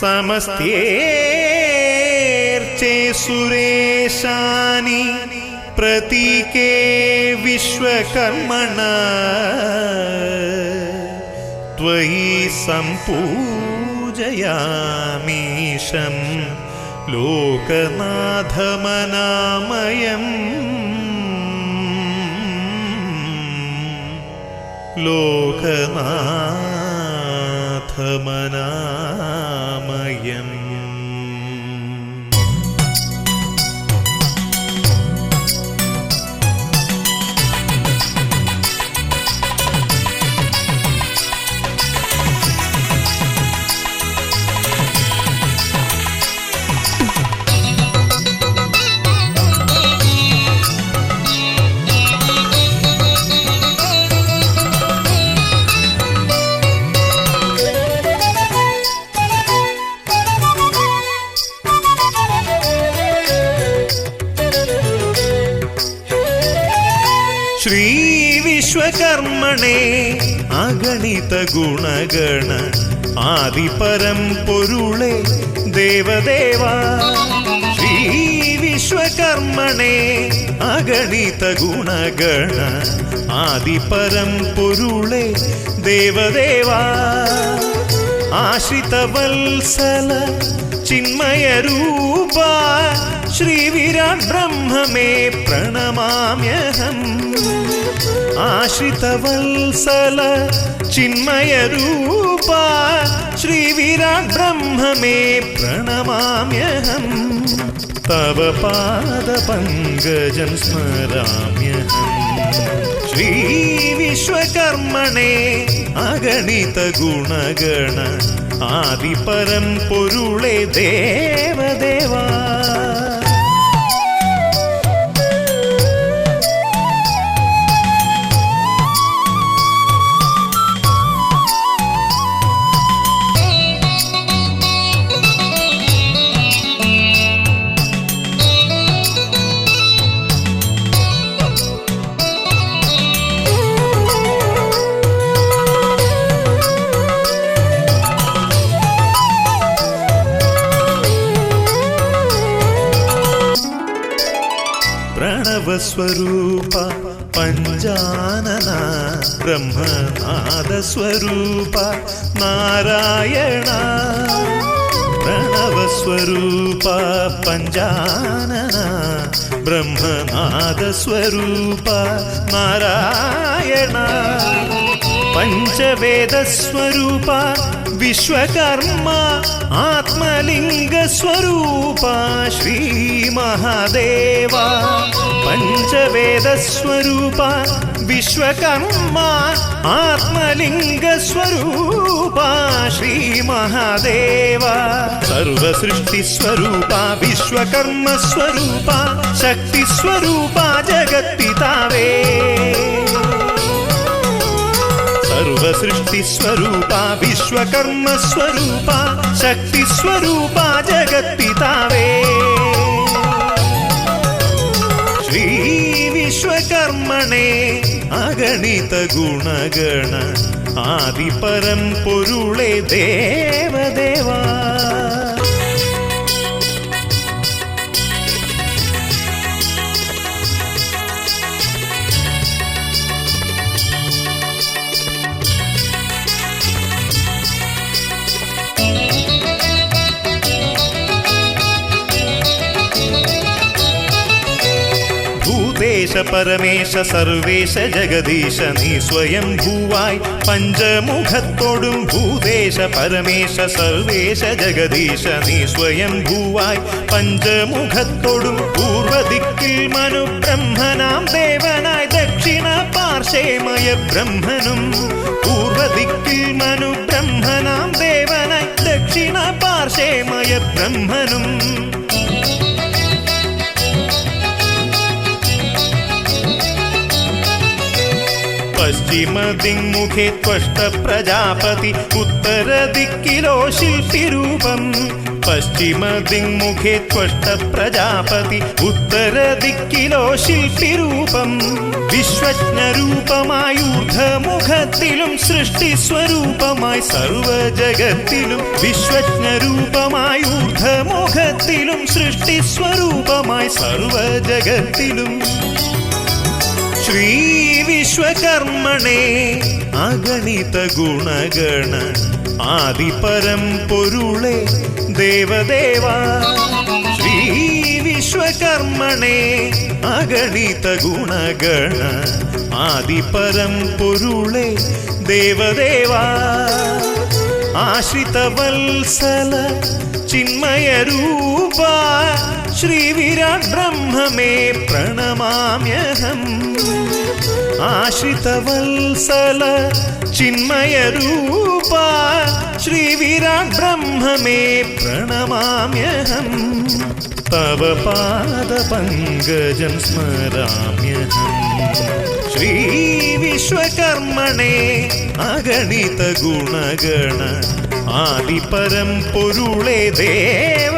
समस्त्येर्चे सुरेशानि प्रतीके विश्वकर्मणा त्वयि सम्पूजयामीशं लोकनाथमनामयम् लोकनाथमनामयम्। श्री विश्वकर्मणे अगणित गुणगण आदिपरं पोरुळे देवदेवा। श्री विश्वकर्मणे अगणित गुणगण आदिपरं पोरुळे देवदेवा। आश्रितवत्सल चिन्मय रूपा श्री विराट ब्रह्म मे प्रणमाम्यहम्। आश्रितवत्सल चिन्मय रूपा श्री विराट ब्रह्म मे प्रणमाम्यहम्। तव पादपङ्कजं स्मराम्यहम्। श्री विश्वकर्मणे अगणित गुणगण आदिपरं पोरुळे देवदेवा। प्रणवस्वरूप पंजानना ब्रह्मनादस्वरूप नारायणा। प्रणवस्वरूप पंजानना ब्रह्मनादस्वरूप नारायणा। पंचवेदस्वरूप विश्वकर्मा आत्मलिंगस्वरूप श्री महादेवा। पंचवेदस्वरूप विश्वकर्मा आत्मलिंगस्वरूप श्री महादेवा। सर्वसृष्टिस्वरूप विश्वकर्मस्वरूप शक्तिस्वरूप जगत्पितावे। सर्वसृष्टिस्वरूप विश्वकर्मस्वरूप शक्तिस्वरूप जगत्पितावे। श्री विश्वकर्मणे अगणित गुणगण आदिपरं पोरुळे देवदेवा। भूतेश परमेश सर्वेश जगदीश नी स्वयं भूवाय पंचमुखत्तोडुं। भूतेश परमेश सर्वेश जगदीश नी स्वयं भूवाय पंचमुखत्तोडुं। पूर्वदिक्किल मनु ब्रह्मनां देवनाय दक्षिण पार्श्वेमय ब्रह्मनुं। पूर्वदिक्किल मनु ब्रह्मनां देवनाय दक्षिण पार्श्वेमय ब्रह्मनुं। പശ്ചിമദിങ്മുഖേ ത്വഷ്ട പ്രജാപതി ഉത്തരദിക്കിലോ ശില്പിരൂപം പശ്ചിമദിങ്മുഖേ ത്വഷ്ട പ്രജാപതി ഉത്തരദിക്കിലോ ശില്പിരൂപം വിശ്വജ്ഞരൂപമായി ഊർധ്വമുഖത്തിലും സൃഷ്ടിസ്വരൂപമായി സർവജഗത്തിലും വിശ്വജ്ഞരൂപമായി ഊർധ്വമുഖത്തിലും സൃഷ്ടിസ്വരൂപമായി സർവജഗത്തിലും ശ്രീ വിശ്വകർമ്മണേ അഗണിത ഗുണഗണ ആദിപരം പൊരുളേ ദേവദേവാ ശ്രീ വിശ്വകർമ്മണേ അഗണിത ഗുണഗണ ആദിപരം പൊരുളേ ദേവദേവാ ആശ്രിതവത്സല ചിന്മയരൂപ ശ്രീവിരാട് ബ്രഹ്മമേ പ്രണമാമ്യഹം ആശ്രിതവത്സല ചിന്മയരൂപ ശ്രീവിരാട് ബ്രഹ്മമേ പ്രണമാമ്യഹം തവ പാദപങ്കജം സ്മരാമ്യഹം ശ്രീ വിശ്വകർമ്മണേ അഗണിത ഗുണഗണ ആദിപരം പൊരുളേ ദേവ